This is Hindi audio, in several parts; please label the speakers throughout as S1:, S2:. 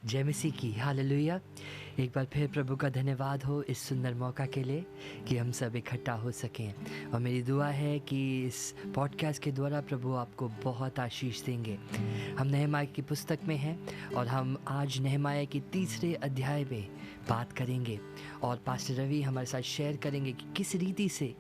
S1: जय मसीह की हालेलुया। एक बार फिर प्रभु का धन्यवाद हो इस सुंदर मौका के लिए कि हम सब इकट्ठा हो सकें। और मेरी दुआ है कि इस पॉडकास्ट के द्वारा प्रभु आपको बहुत आशीष देंगे। हम नहमाया की पुस्तक में हैं और हम आज नहमाया की तीसरे अध्याय में बात करेंगे और पास्टर रवि हमारे साथ शेयर करेंगे कि किस रीति से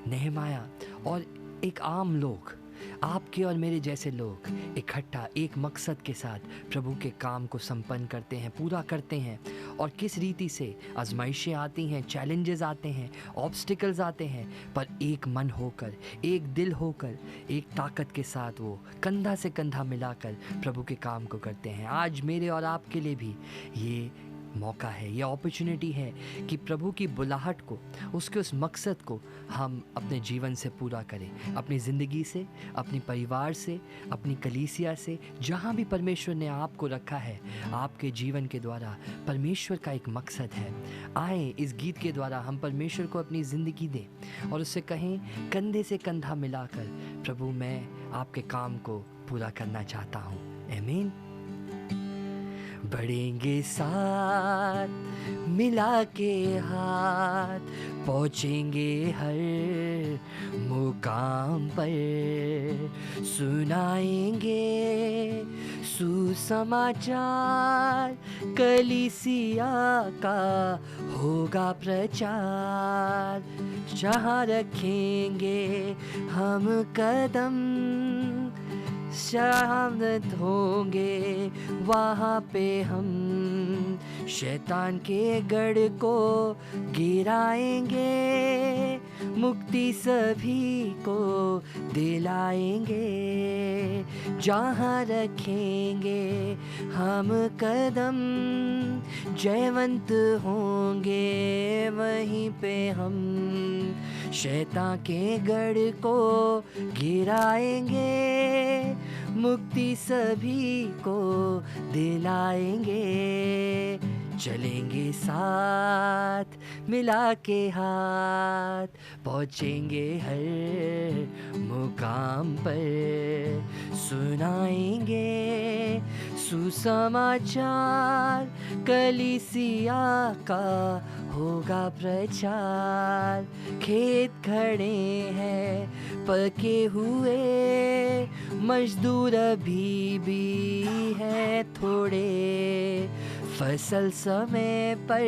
S1: नहमाया और एक आम लोग, आपके और मेरे जैसे लोग इकट्ठा एक मकसद के साथ प्रभु के काम को संपन्न करते हैं, पूरा करते हैं। और किस रीति से आजमाइशें आती हैं, चैलेंजेस आते हैं, ऑब्स्टिकल्स आते हैं, पर एक मन होकर, एक दिल होकर, एक ताकत के साथ वो कंधा से कंधा मिलाकर प्रभु के काम को करते हैं। आज मेरे और आपके लिए भी ये मौका है, ये अपॉर्चुनिटी है कि प्रभु की बुलाहट को, उसके उस मकसद को हम अपने जीवन से पूरा करें, अपनी ज़िंदगी से, अपनी परिवार से, अपनी कलीसिया से, जहाँ भी परमेश्वर ने आपको रखा है। आपके जीवन के द्वारा परमेश्वर का एक मकसद है। आए इस गीत के द्वारा हम परमेश्वर को अपनी ज़िंदगी दें और उससे कहें कंधे से कंधा मिलाकर, प्रभु मैं आपके काम को पूरा करना चाहता हूँ। आमीन। बढ़ेंगे साथ मिला के हाथ, पहुँचेंगे हर मुकाम पर, सुनाएंगे सुसमाचार, कलीसिया का होगा प्रचार। जहाँ रखेंगे हम कदम, शहादत होंगे वहाँ पे हम, शैतान के गढ़ को गिराएंगे, मुक्ति सभी को दिलाएंगे। जहाँ रखेंगे हम कदम, जयवंत होंगे वहीं पे हम, शैतान के गढ़ को गिराएंगे, मुक्ति सभी को दिलाएंगे। चलेंगे साथ मिला के हाथ, पहुँचेंगे हर मुकाम पर, सुनाएंगे सुसमाचार, कलीसिया का होगा प्रचार। खेत खड़े हैं पके हुए, मजदूर अभी भी है थोड़े, फसल समय पर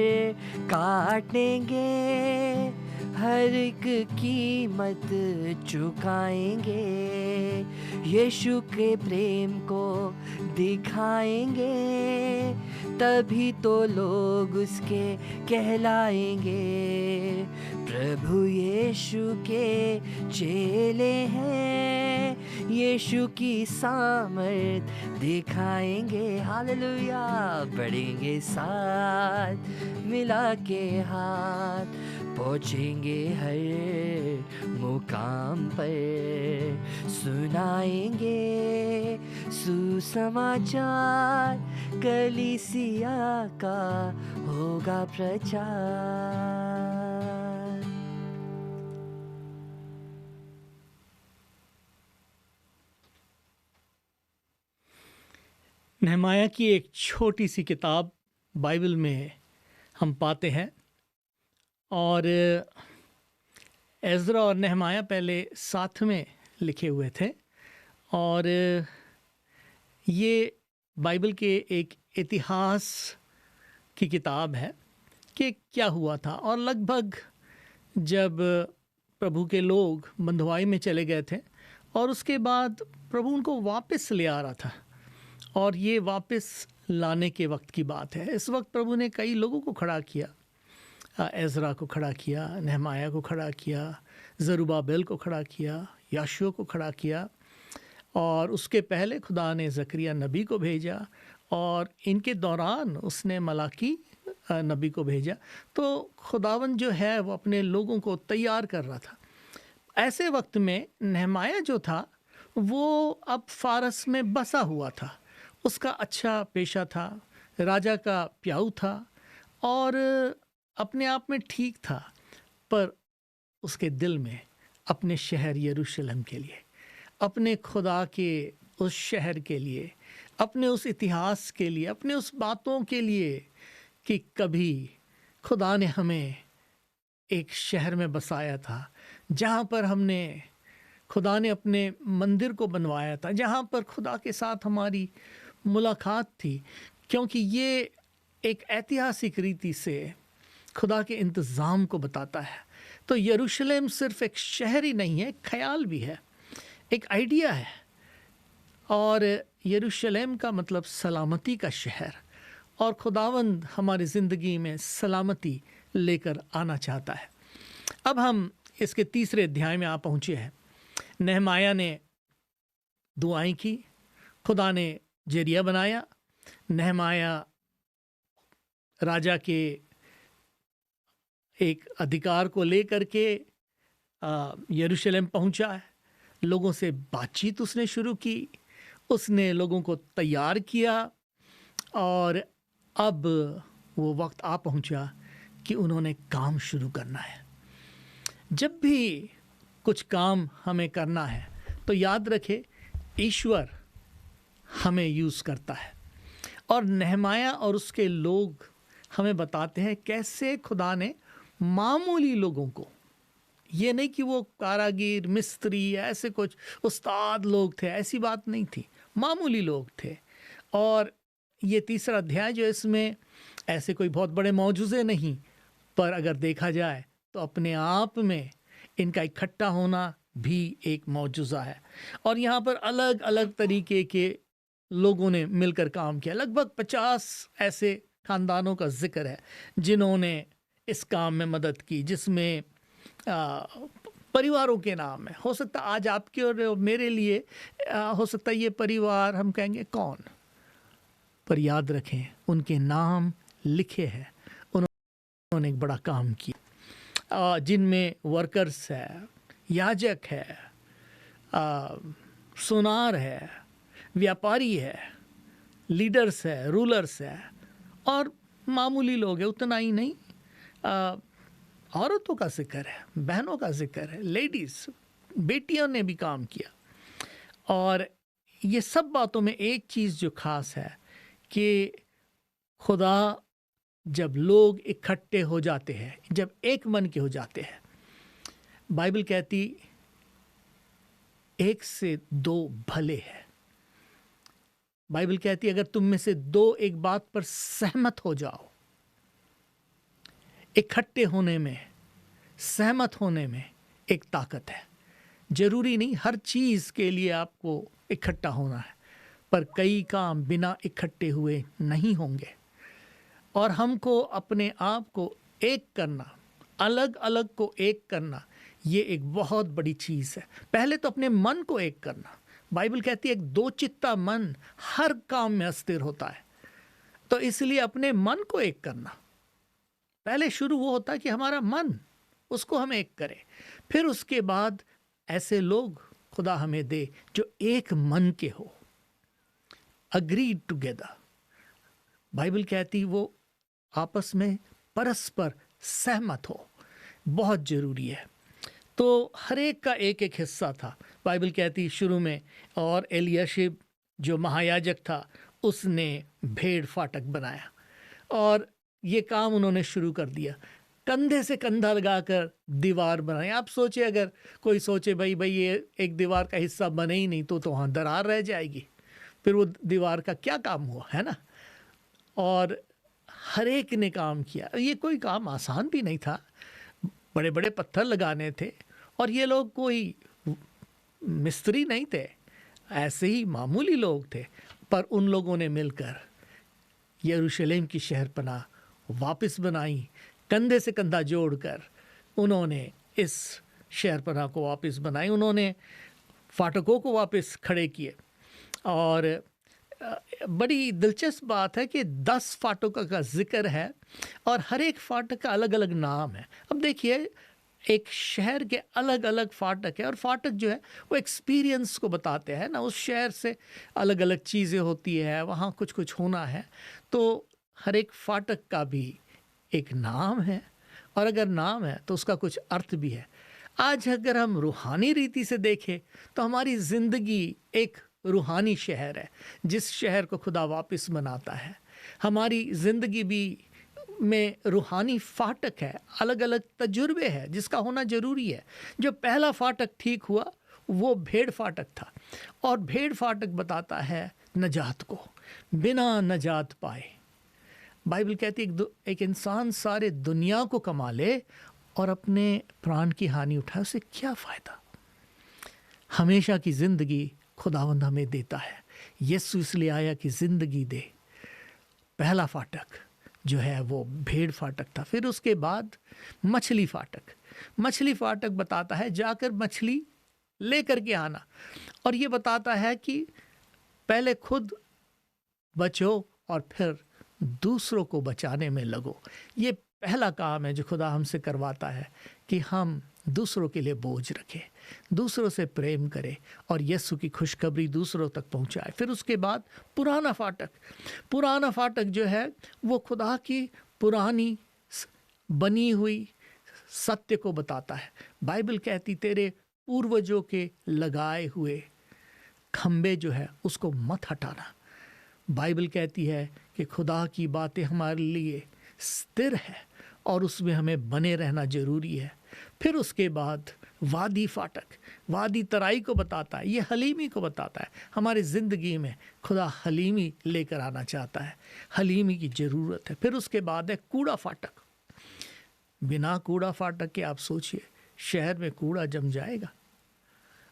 S1: काटेंगे, हर एक कीमत चुकाएंगे, यीशु के प्रेम को दिखाएंगे, तभी तो लोग उसके कहलाएंगे। प्रभु यीशु के चेले हैं, यीशु की सामर्थ दिखाएंगे। हालेलुया। बढ़ेंगे साथ मिला के हाथ, पहुँचेंगे हर मुकाम पर, सुनाएंगे सुसमाचार, कलीसिया का होगा प्रचार।
S2: नहमाया की एक छोटी सी किताब बाइबल में हम पाते हैं, और एज़रा और नहमाया पहले साथ में लिखे हुए थे, और ये बाइबल के एक इतिहास की किताब है कि क्या हुआ था। और लगभग जब प्रभु के लोग बंधुआई में चले गए थे और उसके बाद प्रभु उनको वापस ले आ रहा था, और ये वापस लाने के वक्त की बात है। इस वक्त प्रभु ने कई लोगों को खड़ा किया, एज़रा को खड़ा किया, नहमाया को खड़ा किया, ज़रुब्बाबेल को खड़ा किया, याशूआ को खड़ा किया, और उसके पहले खुदा ने ज़करिया नबी को भेजा, और इनके दौरान उसने मलाकी नबी को भेजा। तो खुदावन जो है वो अपने लोगों को तैयार कर रहा था। ऐसे वक्त में नहमाया जो था वो अब फारस में बसा हुआ था। उसका अच्छा पेशा था, राजा का प्याऊ था और अपने आप में ठीक था, पर उसके दिल में अपने शहर यरूशलेम के लिए, अपने खुदा के उस शहर के लिए, अपने उस इतिहास के लिए, अपने उस बातों के लिए कि कभी खुदा ने हमें एक शहर में बसाया था, जहाँ पर खुदा ने अपने मंदिर को बनवाया था, जहाँ पर खुदा के साथ हमारी मुलाकात थी, क्योंकि ये एक ऐतिहासिक रीति से खुदा के इंतज़ाम को बताता है। तो यरूशलेम सिर्फ एक शहर ही नहीं है, ख्याल भी है, एक आइडिया है। और यरूशलेम का मतलब सलामती का शहर, और खुदावंद हमारी ज़िंदगी में सलामती लेकर आना चाहता है। अब हम इसके तीसरे अध्याय में आ पहुँचे हैं। नहमाया ने दुआएं की, खुदा ने जरिया बनाया, नहमाया राजा के एक अधिकार को लेकर के यरूशलेम पहुंचा है। लोगों से बातचीत उसने शुरू की, उसने लोगों को तैयार किया, और अब वो वक्त आ पहुंचा कि उन्होंने काम शुरू करना है। जब भी कुछ काम हमें करना है तो याद रखे ईश्वर हमें यूज़ करता है। और नहमाया और उसके लोग हमें बताते हैं कैसे खुदा ने मामूली लोगों को, ये नहीं कि वो कारागिर, मिस्त्री, ऐसे कुछ उस्ताद लोग थे, ऐसी बात नहीं थी, मामूली लोग थे। और ये तीसरा अध्याय जो इसमें ऐसे कोई बहुत बड़े मौजूज़े नहीं, पर अगर देखा जाए तो अपने आप में इनका इकट्ठा होना भी एक मौजूज़ा है। और यहाँ पर अलग अलग तरीके के लोगों ने मिलकर काम किया। लगभग 50 ऐसे ख़ानदानों का जिक्र है जिन्होंने इस काम में मदद की, जिसमें परिवारों के नाम है। हो सकता आज आपके और मेरे लिए हो सकता ये परिवार हम कहेंगे कौन, पर याद रखें उनके नाम लिखे हैं। उन्होंने एक बड़ा काम किया, जिनमें वर्कर्स है, याजक है, सुनार है, व्यापारी है, लीडर्स है, रूलर्स है, और मामूली लोग हैं। उतना ही नहीं, औरतों का जिक्र है, बहनों का जिक्र है, लेडीज़, बेटियों ने भी काम किया। और ये सब बातों में एक चीज़ जो ख़ास है कि खुदा जब लोग इकट्ठे हो जाते हैं, जब एक मन के हो जाते हैं, बाइबल कहती 1 से 2 भले हैं। बाइबल कहती अगर तुम में से 2 एक बात पर सहमत हो जाओ, इकट्ठे होने में, सहमत होने में एक ताकत है। जरूरी नहीं हर चीज़ के लिए आपको इकट्ठा होना है, पर कई काम बिना इकट्ठे हुए नहीं होंगे। और हमको अपने आप को एक करना, अलग अलग को एक करना, ये एक बहुत बड़ी चीज़ है। पहले तो अपने मन को एक करना। बाइबल कहती है एक 2 चित्ता मन हर काम में अस्थिर होता है। तो इसलिए अपने मन को एक करना, पहले शुरू वो होता है कि हमारा मन, उसको हम एक करें। फिर उसके बाद ऐसे लोग खुदा हमें दे जो एक मन के हो, अग्रीड टुगेदर। बाइबल कहती वो आपस में परस्पर सहमत हो, बहुत ज़रूरी है। तो हर एक का एक एक हिस्सा था। बाइबल कहती शुरू में, और एलियाशिब जो महायाजक था उसने भेड़ फाटक बनाया, और ये काम उन्होंने शुरू कर दिया। कंधे से कंधा लगाकर दीवार बनाई। आप सोचे अगर कोई सोचे भाई ये एक दीवार का हिस्सा बने ही नहीं तो वहाँ दरार रह जाएगी, फिर वो दीवार का क्या काम हुआ, है ना। और हर एक ने काम किया। ये कोई काम आसान भी नहीं था, बड़े बड़े पत्थर लगाने थे, और ये लोग कोई मिस्त्री नहीं थे, ऐसे ही मामूली लोग थे। पर उन लोगों ने मिलकर यरूशलेम की शहरपनाह वापस बनाई। कंधे से कंधा जोड़कर उन्होंने इस शहरपनाह को वापस बनाई। उन्होंने फाटकों को वापस खड़े किए। और बड़ी दिलचस्प बात है कि 10 फाटकों का जिक्र है, और हर एक फाटक का अलग अलग नाम है। अब देखिए एक शहर के अलग अलग फाटक है, और फाटक जो है वो एक्सपीरियंस को बताते हैं ना। उस शहर से अलग अलग चीज़ें होती है, वहाँ कुछ कुछ होना है, तो हर एक फाटक का भी एक नाम है, और अगर नाम है तो उसका कुछ अर्थ भी है। आज अगर हम रूहानी रीति से देखें तो हमारी ज़िंदगी एक रूहानी शहर है, जिस शहर को खुदा वापस बनाता है। हमारी ज़िंदगी भी में रूहानी फाटक है, अलग अलग तजुर्बे हैं जिसका होना ज़रूरी है। जो पहला फाटक ठीक हुआ वो भेड़ फाटक था, और भेड़ फाटक बताता है नजात को, बिना नजात पाए। बाइबल कहती है एक इंसान सारे दुनिया को कमा ले और अपने प्राण की हानि उठाए, उसे क्या फ़ायदा। हमेशा की ज़िंदगी खुदावंद हमें देता है। यीशु इसलिए आया कि ज़िंदगी दे। पहला फाटक जो है वो भेड़ फाटक था। फिर उसके बाद मछली फाटक। मछली फाटक बताता है जाकर मछली लेकर के आना, और ये बताता है कि पहले खुद बचो और फिर दूसरों को बचाने में लगो। ये पहला काम है जो खुदा हमसे करवाता है कि हम दूसरों के लिए बोझ रखें, दूसरों से प्रेम करें और यीशु की खुशखबरी दूसरों तक पहुंचाए। फिर उसके बाद पुराना फाटक। पुराना फाटक जो है वो खुदा की पुरानी बनी हुई सत्य को बताता है। बाइबल कहती तेरे पूर्वजों के लगाए हुए खंबे जो है उसको मत हटाना। बाइबल कहती है कि खुदा की बातें हमारे लिए स्थिर है और उसमें हमें बने रहना जरूरी है। फिर उसके बाद वादी फाटक, वादी तराई को बताता है, ये हलीमी को बताता है। हमारी ज़िंदगी में खुदा हलीमी लेकर आना चाहता है, हलीमी की ज़रूरत है। फिर उसके बाद है कूड़ा फाटक। बिना कूड़ा फाटक के आप सोचिए शहर में कूड़ा जम जाएगा,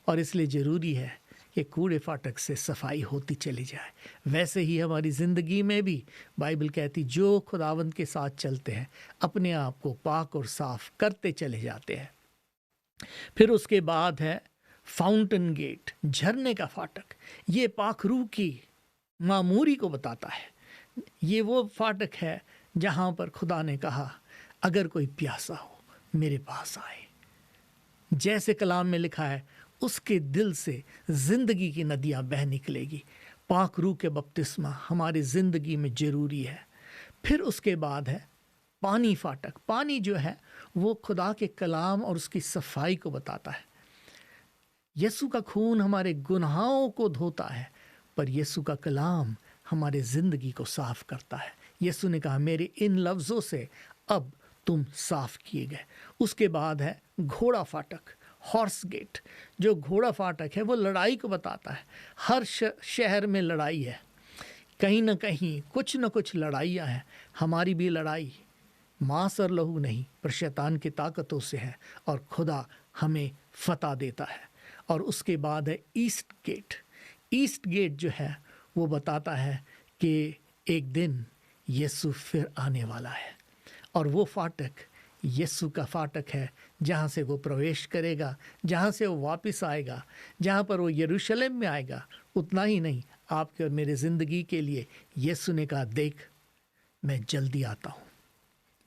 S2: और इसलिए ज़रूरी है कि कूड़े फाटक से सफाई होती चली जाए। वैसे ही हमारी ज़िंदगी में भी बाइबल कहती जो खुदावंद के साथ चलते हैं अपने आप को पाक और साफ करते चले जाते हैं। फिर उसके बाद है फाउंटेन गेट, झरने का फाटक। ये पाखरू की मामूरी को बताता है। ये वो फाटक है जहाँ पर खुदा ने कहा अगर कोई प्यासा हो मेरे पास आए। जैसे कलाम में लिखा है उसके दिल से जिंदगी की नदियां बह निकलेगी। पाक रूह के बपतिस्मा हमारी जिंदगी में जरूरी है। फिर उसके बाद है पानी फाटक। पानी जो है वो खुदा के कलाम और उसकी सफाई को बताता है। यीशु का खून हमारे गुनाहों को धोता है, पर यीशु का कलाम हमारे जिंदगी को साफ करता है। यीशु ने कहा मेरे इन लफ्ज़ों से अब तुम साफ किए गए। उसके बाद है घोड़ा फाटक, हॉर्स गेट। जो घोड़ा फाटक है वो लड़ाई को बताता है। हर शहर में लड़ाई है, कहीं ना कहीं कुछ न कुछ लड़ाइयाँ हैं। हमारी भी लड़ाई मांस और लहू नहीं पर शैतान की ताकतों से है, और खुदा हमें फतह देता है। और उसके बाद है ईस्ट गेट। ईस्ट गेट जो है वो बताता है कि एक दिन यीशु फिर आने वाला है, और वो फाटक यीशु का फाटक है जहाँ से वो प्रवेश करेगा, जहाँ से वो वापस आएगा, जहाँ पर वो यरूशलेम में आएगा। उतना ही नहीं, आपके और मेरे ज़िंदगी के लिए यीशु ने कहा देख मैं जल्दी आता हूँ,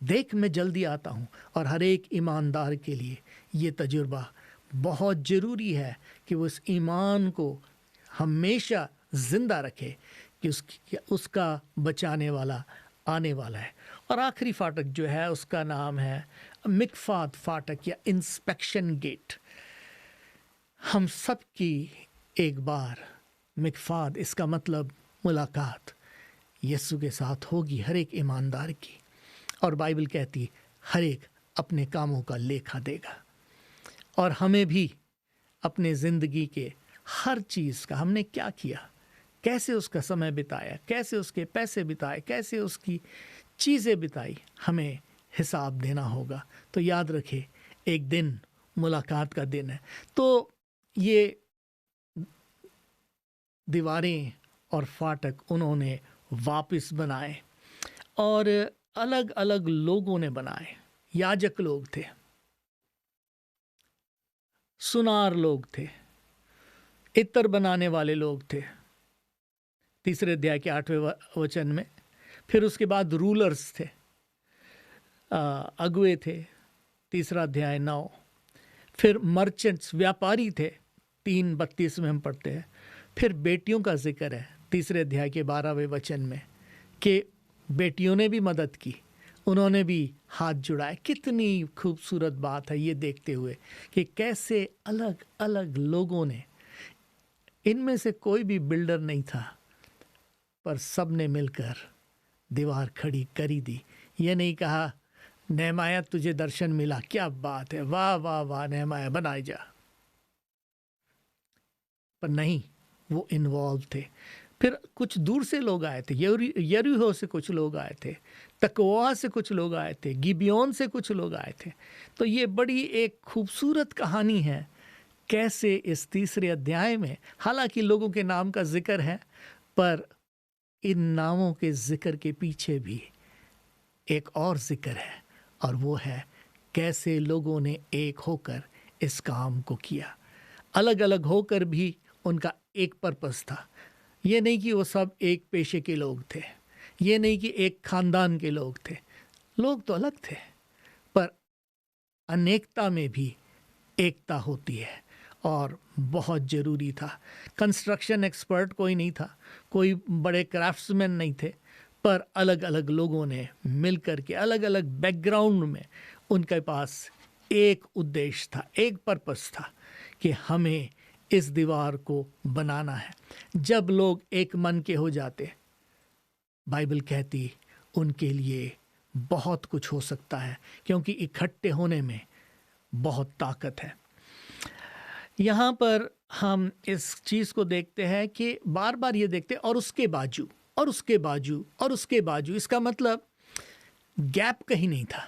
S2: देख मैं जल्दी आता हूँ। और हर एक ईमानदार के लिए ये तजुर्बा बहुत ज़रूरी है कि वो इस ईमान को हमेशा ज़िंदा रखे कि उसका बचाने वाला आने वाला है। और आखिरी फाटक जो है उसका नाम है मिकफात फाटक या इंस्पेक्शन गेट। हम सब की एक बार मिकफात, इसका मतलब मुलाकात यीशु के साथ होगी हर एक ईमानदार की। और बाइबल कहती हर एक अपने कामों का लेखा देगा, और हमें भी अपने ज़िंदगी के हर चीज़ का हमने क्या किया, कैसे उसका समय बिताया, कैसे उसके पैसे बिताए, कैसे उसकी चीज़ें बिताई, हमें हिसाब देना होगा। तो याद रखें एक दिन मुलाकात का दिन है। तो ये दीवारें और फाटक उन्होंने वापस बनाए, और अलग अलग लोगों ने बनाए। याजक लोग थे, सुनार लोग थे, इत्र बनाने वाले लोग थे 3 अध्याय के 8वें वचन में। फिर उसके बाद रूलर्स थे, अगुए थे 3 अध्याय 9। फिर मर्चेंट्स, व्यापारी थे 3:32 में हम पढ़ते हैं। फिर बेटियों का जिक्र है 3 अध्याय के 12वें वचन में कि बेटियों ने भी मदद की, उन्होंने भी हाथ जुड़ाए। कितनी खूबसूरत बात है ये देखते हुए कि कैसे अलग अलग लोगों ने इनमें से कोई भी बिल्डर नहीं था, पर सब ने मिलकर दीवार खड़ी करी दी। ये नहीं कहा नेहमाया तुझे दर्शन मिला, क्या बात है, वाह वाह वाह नेहमाया बनाए जा, पर नहीं, वो इन्वॉल्व थे। फिर कुछ दूर से लोग आए थे, यरीहो से कुछ लोग आए थे, तकोआ से कुछ लोग आए थे, गिबियोन से कुछ लोग आए थे। तो ये बड़ी एक खूबसूरत कहानी है, कैसे इस तीसरे अध्याय में हालांकि लोगों के नाम का जिक्र है, पर इन नामों के जिक्र के पीछे भी एक और जिक्र है, और वो है कैसे लोगों ने एक होकर इस काम को किया। अलग अलग होकर भी उनका एक पर्पस था। ये नहीं कि वो सब एक पेशे के लोग थे, ये नहीं कि एक खानदान के लोग थे, लोग तो अलग थे, पर अनेकता में भी एकता होती है, और बहुत ज़रूरी था। कंस्ट्रक्शन एक्सपर्ट कोई नहीं था, कोई बड़े क्राफ्ट्समैन नहीं थे, पर अलग अलग लोगों ने मिल कर के अलग अलग बैकग्राउंड में उनके पास एक उद्देश्य था, एक पर्पस था कि हमें इस दीवार को बनाना है। जब लोग एक मन के हो जाते, बाइबल कहती उनके लिए बहुत कुछ हो सकता है, क्योंकि इकट्ठे होने में बहुत ताकत है। यहाँ पर हम इस चीज़ को देखते हैं कि बार बार ये देखते और उसके बाजू और उसके बाजू और उसके बाजू, इसका मतलब गैप कहीं नहीं था।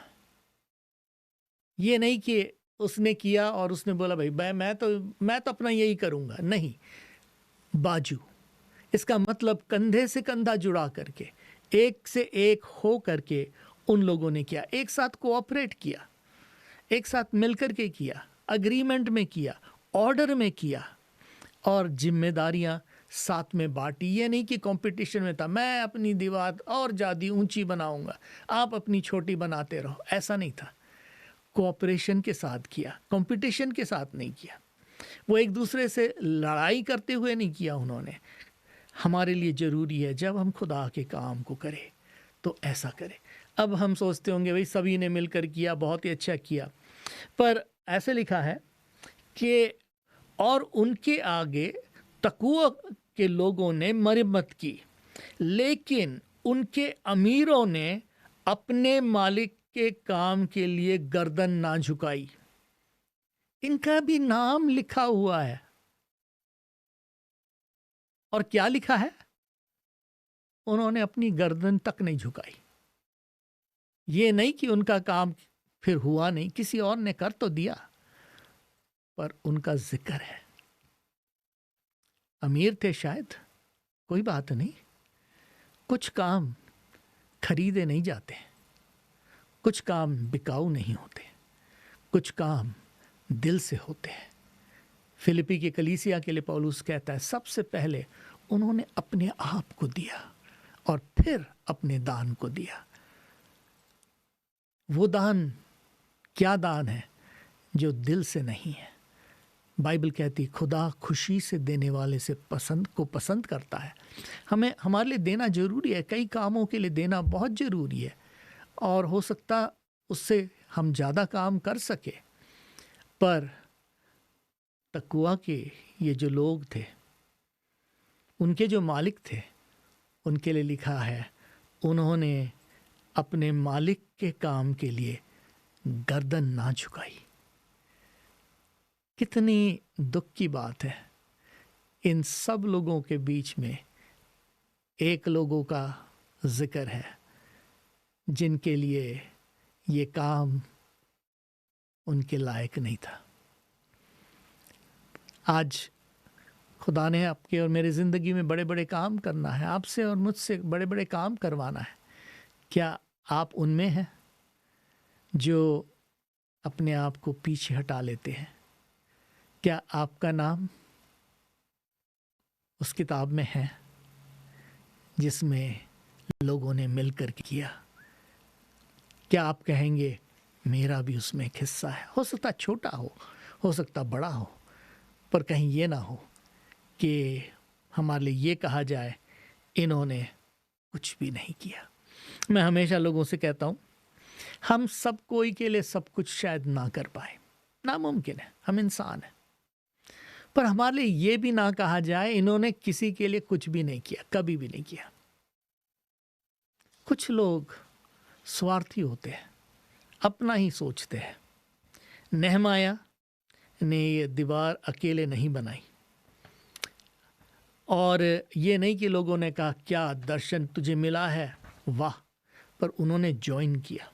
S2: ये नहीं कि उसने किया और उसने बोला भाई मैं तो अपना यही करूँगा, नहीं, बाजू, इसका मतलब कंधे से कंधा जुड़ा करके, एक से एक हो करके उन लोगों ने किया, एक साथ कोऑपरेट किया, एक साथ मिलकर के किया, अग्रीमेंट में किया, ऑर्डर में किया, और जिम्मेदारियां साथ में बांटी। ये नहीं कि कंपटीशन में था, मैं अपनी दीवार और ज़्यादा ऊंची बनाऊंगा, आप अपनी छोटी बनाते रहो, ऐसा नहीं था। कोऑपरेशन के साथ किया, कंपटीशन के साथ नहीं किया। वो एक दूसरे से लड़ाई करते हुए नहीं किया उन्होंने। हमारे लिए ज़रूरी है जब हम खुदा के काम को करें तो ऐसा करें। अब हम सोचते होंगे भाई सभी ने मिलकर किया, बहुत ही अच्छा किया, पर ऐसे लिखा है कि और उनके आगे तकुआ के लोगों ने मरम्मत की, लेकिन उनके अमीरों ने अपने मालिक के काम के लिए गर्दन ना झुकाई। इनका भी नाम लिखा हुआ है, और क्या लिखा है, उन्होंने अपनी गर्दन तक नहीं झुकाई। ये नहीं कि उनका काम फिर हुआ नहीं, किसी और ने कर तो दिया, पर उनका जिक्र है। अमीर थे शायद, कोई बात नहीं, कुछ काम खरीदे नहीं जाते, कुछ काम बिकाऊ नहीं होते, कुछ काम दिल से होते हैं। फिलिपी की कलीसिया के लिए पौलुस कहता है सबसे पहले उन्होंने अपने आप को दिया और फिर अपने दान को दिया। वो दान क्या दान है जो दिल से नहीं है। बाइबल कहती खुदा खुशी से देने वाले से पसंद करता है। हमें हमारे लिए देना जरूरी है, कई कामों के लिए देना बहुत ज़रूरी है, और हो सकता उससे हम ज़्यादा काम कर सके। पर तकवा के ये जो लोग थे, उनके जो मालिक थे, उनके लिए लिखा है उन्होंने अपने मालिक के काम के लिए गर्दन ना झुकाई। कितनी दुख की बात है, इन सब लोगों के बीच में एक लोगों का जिक्र है जिनके लिए ये काम उनके लायक नहीं था। आज खुदा ने आपके और मेरी ज़िंदगी में बड़े बड़े काम करना है, आपसे और मुझसे बड़े बड़े काम करवाना है। क्या आप उनमें हैं जो अपने आप को पीछे हटा लेते हैं? क्या आपका नाम उस किताब में है जिसमें लोगों ने मिलकर किया? क्या आप कहेंगे मेरा भी उसमें एक हिस्सा है? हो सकता छोटा हो सकता बड़ा हो, पर कहीं ये ना हो कि हमारे लिए ये कहा जाए इन्होंने कुछ भी नहीं किया। मैं हमेशा लोगों से कहता हूँ हम सब कोई के लिए सब कुछ शायद ना कर पाए, नामुमकिन है, हम इंसान हैं, पर हमारे लिए ये भी ना कहा जाए इन्होंने किसी के लिए कुछ भी नहीं किया, कभी भी नहीं किया। कुछ लोग स्वार्थी होते हैं, अपना ही सोचते हैं। नेहमाया ने ये दीवार अकेले नहीं बनाई, और ये नहीं कि लोगों ने कहा क्या दर्शन तुझे मिला है, वाह, पर उन्होंने ज्वाइन किया,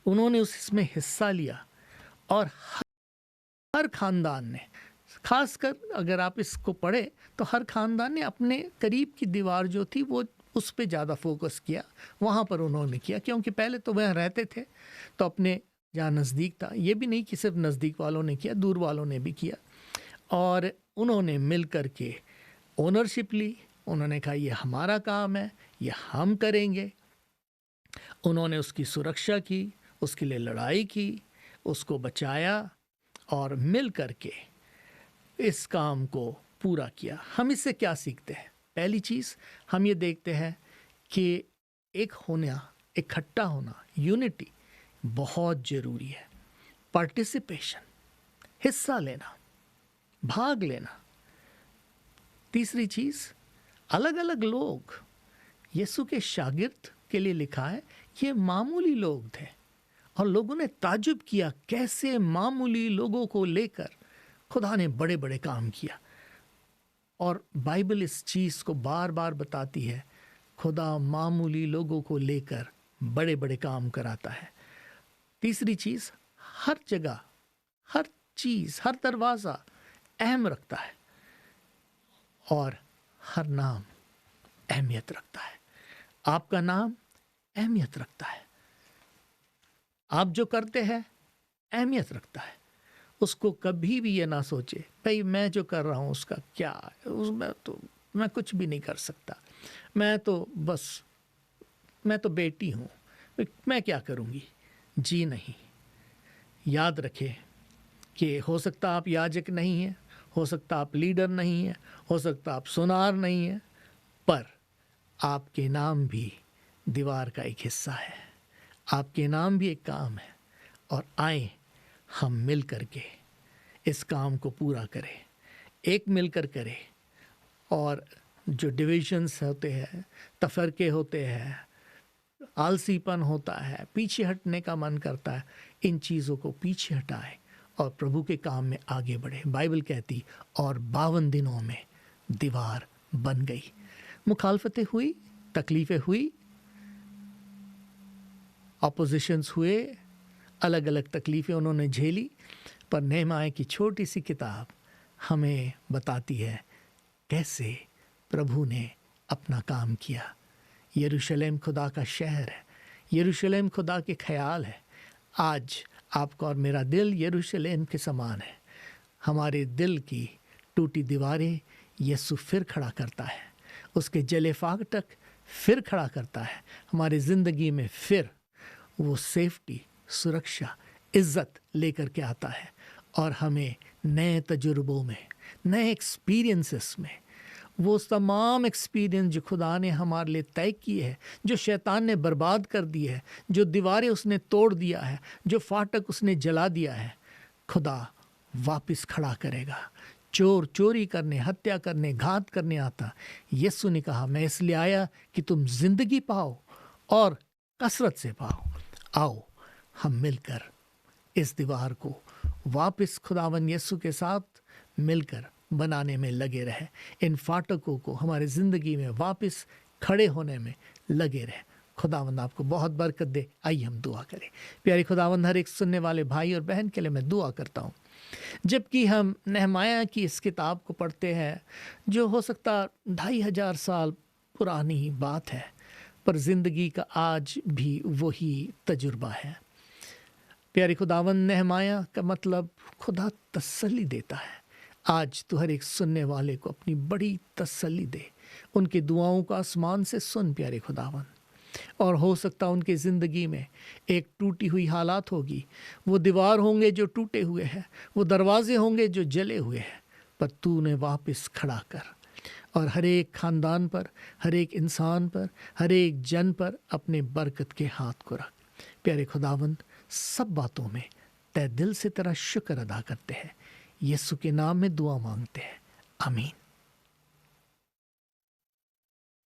S2: उन्होंने उसमें हिस्सा लिया। और हर खानदान ने, खासकर अगर आप इसको पढ़े तो हर खानदान ने अपने करीब की दीवार जो थी वो उस पे ज़्यादा फोकस किया, वहाँ पर उन्होंने किया, क्योंकि पहले तो वह रहते थे तो अपने जहाँ नज़दीक था, ये भी नहीं कि सिर्फ नज़दीक वालों ने किया, दूर वालों ने भी किया, और उन्होंने मिल कर के ओनरशिप ली। उन्होंने कहा ये हमारा काम है, ये हम करेंगे। उन्होंने उसकी सुरक्षा की, उसके लिए लड़ाई की, उसको बचाया और मिल कर के इस काम को पूरा किया। हम इससे क्या सीखते हैं? पहली चीज़ हम ये देखते हैं कि एक होना, इकट्ठा होना, यूनिटी बहुत ज़रूरी है। पार्टिसिपेशन, हिस्सा लेना, भाग लेना। तीसरी चीज़, अलग अलग लोग, यीशु के शागिर्द के लिए लिखा है ये मामूली लोग थे, और लोगों ने ताजुब किया कैसे मामूली लोगों को लेकर खुदा ने बड़े बड़े काम किया। और बाइबल इस चीज़ को बार बार बताती है, खुदा मामूली लोगों को लेकर बड़े बड़े काम कराता है। तीसरी चीज़, हर जगह, हर चीज़, हर दरवाज़ा अहम रखता है, और हर नाम अहमियत रखता है। आपका नाम अहमियत रखता है, आप जो करते हैं अहमियत रखता है। उसको कभी भी ये ना सोचे भाई मैं जो कर रहा हूँ उसका क्या है, उसमें तो मैं कुछ भी नहीं कर सकता, मैं तो बेटी हूँ, मैं क्या करूँगी। जी नहीं, याद रखें कि हो सकता आप याजक नहीं हैं, हो सकता आप लीडर नहीं हैं, हो सकता आप सुनार नहीं हैं, पर आपके नाम भी दीवार का एक हिस्सा है, आपके नाम भी एक काम है। और आए हम मिल करके इस काम को पूरा करें, एक मिलकर करें। और जो डिविजन्स होते हैं, तफरके होते हैं, आलसीपन होता है, पीछे हटने का मन करता है, इन चीज़ों को पीछे हटाए और प्रभु के काम में आगे बढ़े। बाइबल कहती और 52 दिनों में दीवार बन गई। मुखालफतें हुई, तकलीफ़ें हुई, ऑपोजिशंस हुए, अलग अलग तकलीफ़ें उन्होंने झेली, पर नेहमाया की छोटी सी किताब हमें बताती है कैसे प्रभु ने अपना काम किया। यरूशलेम खुदा का शहर है, यरूशलेम खुदा के ख्याल है। आज आपका और मेरा दिल यरूशलेम के समान है। हमारे दिल की टूटी दीवारें यीशु फिर खड़ा करता है, उसके जले फाटक फिर खड़ा करता है। हमारी ज़िंदगी में फिर वो सेफ्टी, सुरक्षा, इज़्ज़त लेकर के आता है, और हमें नए तजुर्बों में, नए एक्सपीरियंसेस में, वो तमाम एक्सपीरियंस जो खुदा ने हमारे लिए तय किए हैं, जो शैतान ने बर्बाद कर दी है, जो दीवारें उसने तोड़ दिया है, जो फाटक उसने जला दिया है, खुदा वापस खड़ा करेगा। चोर चोरी करने, हत्या करने, घात करने आता, यीशु ने कहा मैं इसलिए आया कि तुम जिंदगी पाओ और कसरत से पाओ। आओ हम मिलकर इस दीवार को वापस खुदावन यीशु के साथ मिलकर बनाने में लगे रहे, इन फाटकों को हमारे ज़िंदगी में वापस खड़े होने में लगे रहे। खुदावंद आपको बहुत बरकत दे। आइए हम दुआ करें। प्यारे खुदावंद, हर एक सुनने वाले भाई और बहन के लिए मैं दुआ करता हूँ। जबकि हम नेहमाया की इस किताब को पढ़ते हैं, जो हो सकता 2500 साल पुरानी बात है, पर ज़िंदगी का आज भी वही तजुर्बा है। प्यारे खुदावंद, नेहमाया का मतलब खुदा तसल्ली देता है। आज तो हर एक सुनने वाले को अपनी बड़ी तसल्ली दे, उनकी दुआओं को आसमान से सुन प्यारे खुदावंद। और हो सकता उनकी ज़िंदगी में एक टूटी हुई हालात होगी, वो दीवार होंगे जो टूटे हुए हैं, वो दरवाजे होंगे जो जले हुए हैं, पर तू ने वापस खड़ा कर, और हर एक ख़ानदान पर, हर एक इंसान पर, हर एक जन पर अपने बरकत के हाथ को रख। प्यारे खुदावंद, सब बातों में तय दिल से तेरा शुक्र अदा करते हैं, यीशु के नाम में दुआ मांगते हैं, आमीन।